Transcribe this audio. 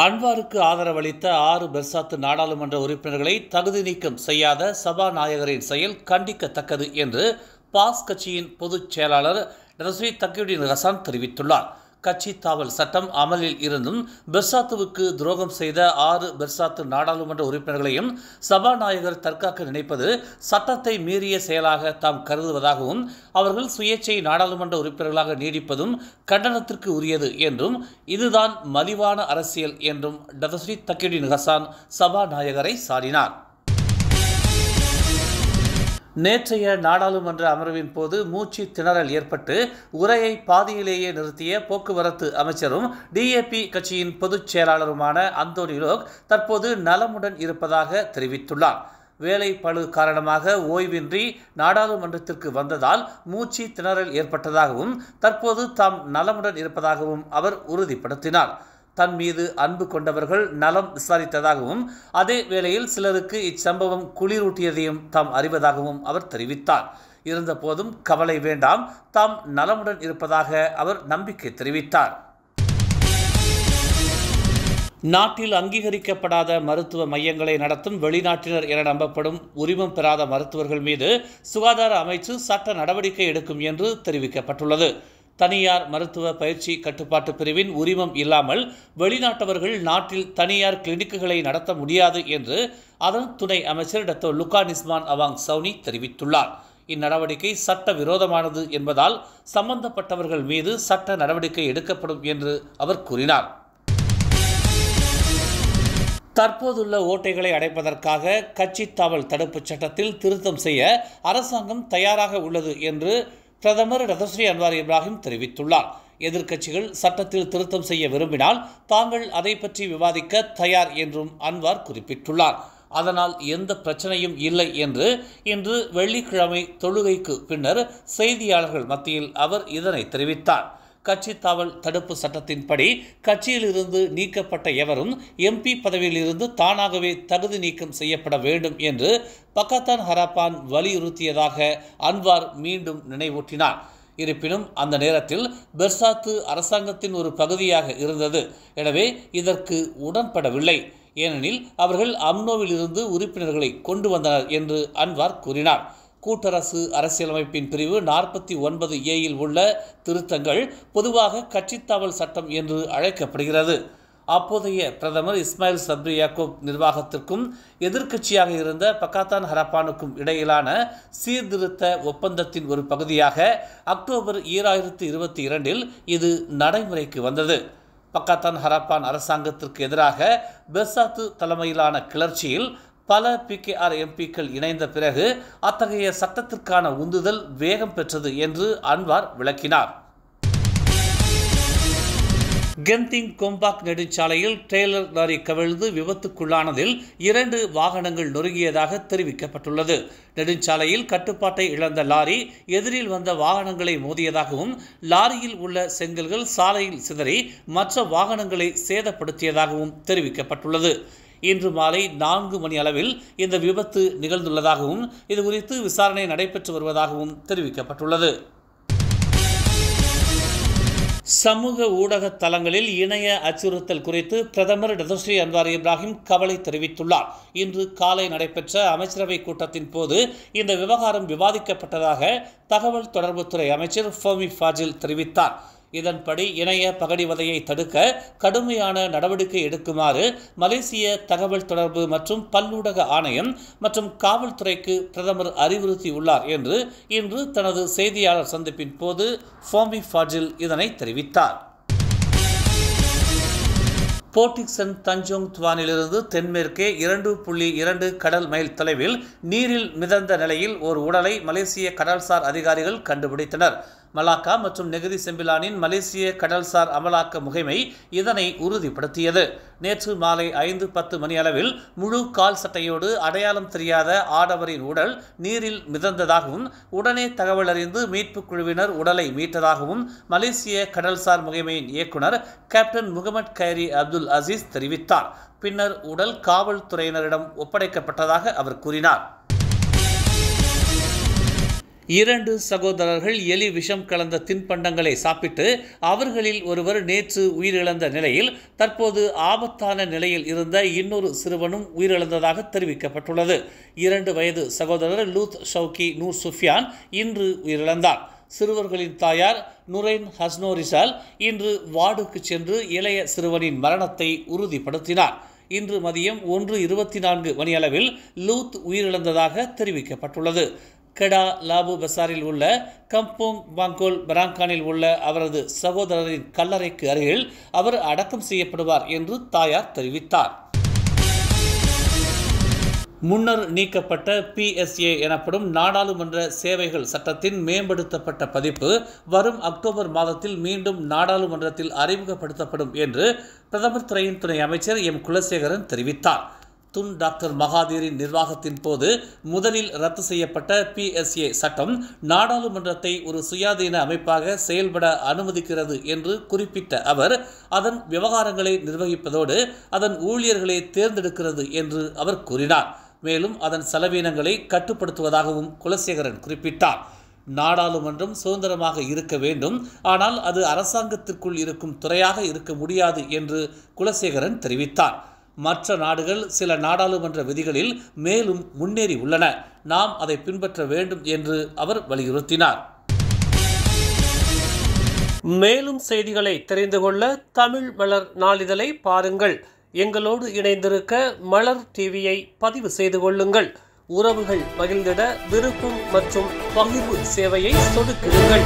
அன்வாருக்கு ஆதரவளித்த 6 Bersatu நாடாளுமன்ற உறுப்பினர்களை தகுதி நீக்கம் செய்யாத சபாநாயகரின் செயல் கண்டிக்கத்தக்கது என்று பாஸ் கட்சியின் பொதுச் செயலாளர் ரஸ்வி தக்கியுடின் ஹசன் தெரிவித்துள்ளார். கட்சி தாவல் சட்டம் அமலில் இருந்தும் பெர்சாத்துவுக்கு துரோகம் செய்த 6 பெர்சாத்து நாடாளுமன்ற உறுப்பினர்களையும் சபாநாயகர் தற்காக்க நினைப்பது சட்டத்தை மீறிய செயலாக தாம் கருதுவதாகவும் அவர்கள் சுயேட்சை நாடாளுமன்ற உறுப்பினர்களாக நீடிப்பதும் கண்டனத்திற்கு உரியது என்றும் இதுதான் மலிவான அரசியல் என்றும் ரஸ்வி தக்கியுடின் ஹசன் சபாநாயகரை சாடினார். நேற்றைய நாடாளுமன்ற அமர்வின் போது மூச்சு திணறல் ஏற்பட்டு உரையை பாதியிலேயே நிறுத்திய போக்குவரத்து அமைச்சரும் டிஏபி கட்சியின் பொதுச் செயலாளருமான அந்தோனி லோக் தற்போது நலமுடன் இருப்பதாக தெரிவித்துள்ளார். வேலை பளு காரணமாக ஓய்வின்றி நாடாளுமன்றத்திற்கு வந்ததால் மூச்சு திணறல் ஏற்பட்டதாகவும் தற்போது தாம் நலமுடன் இருப்பதாகவும் அவர் உறுதிப்படுத்தினார். தன் மீது அன்பு கொண்டவர்கள் நலம் விசாரித்ததாகவும் அதே வேளையில் சிலருக்கு இச்சம்பவம் குளிரூட்டியதையும் தாம் அறிவதாகவும் அவர் தெரிவித்தார். இருந்தபோதும் கவலை வேண்டாம், தாம் நலமுடன் இருப்பதாக அவர் நம்பிக்கை தெரிவித்தார். நாட்டில் அங்கீகரிக்கப்படாத மருத்துவ மையங்களை நடத்தும் வெளிநாட்டினர் என நம்பப்படும் உரிமம் பெறாத மருத்துவர்கள் மீது சுகாதார அமைச்சு சட்ட நடவடிக்கை எடுக்கும் என்று தெரிவிக்கப்பட்டுள்ளது. தனியார் மருத்துவ பயிற்சி கட்டுப்பாட்டு பிரிவின் உரிமம் இல்லாமல் வெளிநாட்டவர்கள் நாட்டில் தனியார் கிளினிக்குகளை நடத்த முடியாது என்று அதன் துணை அமைச்சர் டாக்டர் லுகா நிஸ்மான் அவாங் சவுனி தெரிவித்துள்ளார். இந்நடவடிக்கை சட்ட விரோதமானது என்பதால் சம்பந்தப்பட்டவர்கள் மீது சட்ட நடவடிக்கை எடுக்கப்படும் என்று அவர் கூறினார். தற்போதுள்ள ஓட்டைகளை அடைப்பதற்காக கட்சி தாவல் தடுப்புச் சட்டத்தில் திருத்தம் செய்ய அரசாங்கம் தயாராக உள்ளது என்று பிரதமர் ரதஸ்ரீ அன்வார் இப்ராஹிம் தெரிவித்துள்ளார். எதிர்க்கட்சிகள் சட்டத்தில் திருத்தம் செய்ய விரும்பினால் தாங்கள் அதை பற்றி விவாதிக்க தயார் என்றும் அன்வார் குறிப்பிட்டுள்ளார். அதனால் எந்த பிரச்சனையும் இல்லை என்று இன்று வெள்ளிக்கிழமை தொழுகைக்கு பின்னர் செய்தியாளர்கள் மத்தியில் அவர் இதனை தெரிவித்தார். கட்சி தாவல் தடுப்பு சட்டத்தின்படி கட்சியிலிருந்து நீக்கப்பட்ட எவரும் எம்பி பதவியிலிருந்து தானாகவே தகுதி நீக்கம் செய்யப்பட வேண்டும் என்று பக்காத்தான் ஹராப்பான் வலியுறுத்தியதாக அன்வார் மீண்டும் நினைவூட்டினார். இருப்பினும் அந்த நேரத்தில் பெர்சாத்து அரசாங்கத்தின் ஒரு பகுதியாக இருந்தது, எனவே இதற்கு உடன்படவில்லை. ஏனெனில் அவர்கள் அம்னோவில் இருந்து உறுப்பினர்களை கொண்டு வந்தனர் என்று அன்வார் கூறினார். கூட்டரசு அரசியலமைப்பின் பிரிவு 49A உள்ள திருத்தங்கள் பொதுவாக கட்சித்தாவல் சட்டம் என்று அழைக்கப்படுகிறது. அப்போதைய பிரதமர் இஸ்மாயில் சப்ரி யாக்கூப் நிர்வாகத்திற்கும் எதிர்க்கட்சியாக இருந்த பக்காத்தான் ஹராப்பானுக்கும் இடையிலான சீர்திருத்த ஒப்பந்தத்தின் ஒரு பகுதியாக அக்டோபர் 2022 இது நடைமுறைக்கு வந்தது. பக்காத்தான் ஹராப்பான் அரசாங்கத்திற்கு எதிராக பெர்சாத்து தலைமையிலான கிளர்ச்சியில் பல PKR எம்பிக்கள் இணைந்த பிறகு அத்தகைய சட்டத்திற்கான உந்துதல் வேகம் பெற்றது என்று அன்வார் விளக்கினார். கெந்திங் கொம்பாக் நெடுஞ்சாலையில் ட்ரெய்லர் லாரி கவிழ்ந்து விபத்துக்குள்ளானதில் 2 வாகனங்கள் நொறுங்கியதாக தெரிவிக்கப்பட்டுள்ளது. நெடுஞ்சாலையில் கட்டுப்பாட்டை இழந்த லாரி எதிரில் வந்த வாகனங்களை மோதியதாகவும் லாரியில் உள்ள செங்கல்கள் சாலையில் சிதறி மற்ற வாகனங்களை சேதப்படுத்தியதாகவும் தெரிவிக்கப்பட்டுள்ளது. இன்று மாலை 4 மணி அளவில் இந்த விபத்து நிகழ்ந்துள்ளதாகவும் இதுகுறித்து விசாரணை நடைபெற்று வருவதாகவும் தெரிவிக்கப்பட்டுள்ளது. சமூக ஊடக தளங்களில் இணைய அச்சுறுத்தல் குறித்து பிரதமர் ரதஸ்ரீ அன்வார் இப்ராஹிம் கவலை தெரிவித்துள்ளார். இன்று காலை நடைபெற்ற அமைச்சரவை கூட்டத்தின் போது இந்த விவகாரம் விவாதிக்கப்பட்டதாக தகவல் தொடர்புத்துறை அமைச்சர் ஃபோமி ஃபாஜில் தெரிவித்தார். இதன்படி இணைய பகடிவதையை தடுக்க கடுமையான நடவடிக்கை எடுக்குமாறு மலேசிய தகவல் தொடர்பு மற்றும் பல்லூடக ஆணையம் மற்றும் காவல்துறைக்கு பிரதமர் அறிவுறுத்தியுள்ளார் என்று இன்று தனது செய்தியாளர் சந்திப்பின் போது ஃபோமி ஃபாஜில் இதனை தெரிவித்தார். போர்டிக்சன் தஞ்சோங் துவானிலிருந்து தென்மேற்கே 2.2 கடல் மைல் தொலைவில் நீரில் மிதந்த நிலையில் ஒரு உடலை மலேசிய கடல்சார் அதிகாரிகள் கண்டுபிடித்தனர். மலாக்கா மற்றும் நெகிரி செம்பிலானின் மலேசிய கடல்சார் அமலாக்க முகமை இதனை உறுதிப்படுத்தியது. நேற்று மாலை 5:10 மணி அளவில் முழு கால் சட்டையோடு அடையாளம் தெரியாத ஆடவரின் உடல் நீரில் மிதந்ததாகவும் உடனே தகவல் அறிந்து மீட்புக் குழுவினர் உடலை மீட்டதாகவும் மலேசிய கடல்சார் முகமையின் இயக்குனர் கேப்டன் முகமது கைரி அப்துல் அசீஸ் தெரிவித்தார். பின்னர் உடல் காவல்துறையினரிடம் ஒப்படைக்கப்பட்டதாக அவர் கூறினார். 2 சகோதரர்கள் எலி விஷம் கலந்த தின்பண்டங்களை சாப்பிட்டு அவர்களில் ஒருவர் நேற்று உயிரிழந்த நிலையில் தற்போது ஆபத்தான நிலையில் இருந்த இன்னொரு சிறுவனும் உயிரிழந்ததாக தெரிவிக்கப்பட்டுள்ளது. 2 வயது சகோதரர் லூத் ஷவுகி நூர் சுஃபியான் இன்று உயிரிழந்தார். சிறுவர்களின் தாயார் நுரைன் ஹஸ்னோரிசால் இன்று வார்டுக்கு சென்று இளைய சிறுவனின் மரணத்தை உறுதிப்படுத்தினார். இன்று மதியம் 1:24 மணியளவில் லூத் உயிரிழந்ததாக தெரிவிக்கப்பட்டுள்ளது. கெடா லாபு பசாரில் உள்ள கம்போங் பாங்கோல் பராங்கானில் உள்ள அவரது சகோதரரின் கல்லறைக்கு அருகில் அவர் அடக்கம் செய்யப்படுவார் என்று தாயார் தெரிவித்தார். முன்னர் நீக்கப்பட்ட PSA எனப்படும் நாடாளுமன்ற சேவைகள் சட்டத்தின் மேம்படுத்தப்பட்ட பதிப்பு வரும் அக்டோபர் மாதத்தில் மீண்டும் நாடாளுமன்றத்தில் அறிமுகப்படுத்தப்படும் என்று பிரதமர் துறையின் துணை அமைச்சர் எம் குலசேகரன் தெரிவித்தார். துன் டாக்டர் மகாதீரின் நிர்வாகத்தின் போது முதலில் ரத்து செய்யப்பட்ட PSA சட்டம் நாடாளுமன்றத்தை ஒரு சுயாதீன அமைப்பாக செயல்பட அனுமதிக்கிறது என்று குறிப்பிட்ட அவர் அதன் விவகாரங்களை நிர்வகிப்பதோடு அதன் ஊழியர்களை தேர்ந்தெடுக்கிறது என்று அவர் கூறினார். மேலும் அதன் செலவினங்களை கட்டுப்படுத்துவதாகவும் குலசேகரன் குறிப்பிட்டார். நாடாளுமன்றம் சுதந்திரமாக இருக்க வேண்டும், ஆனால் அது அரசாங்கத்திற்குள் இருக்கும் துறையாக இருக்க முடியாது என்று குலசேகரன் தெரிவித்தார். மற்ற நாடுகள் சில நாடாளுமன்ற விதிகளில் மேலும் முன்னேறி உள்ளன, நாம் அதை பின்பற்ற வேண்டும் என்று அவர் வலியுறுத்தினார். மேலும் செய்திகளை தெரிந்து கொள்ள தமிழ் மலர் நாளிதழை பாருங்கள். எங்களோடு இணைந்திருக்க மலர் டிவியை பதிவு செய்து கொள்ளுங்கள். உறவுகள் மகிழ்ந்திட விருப்பம் மற்றும் பகிர்வு சேவையை சொடுக்கிடுங்கள்.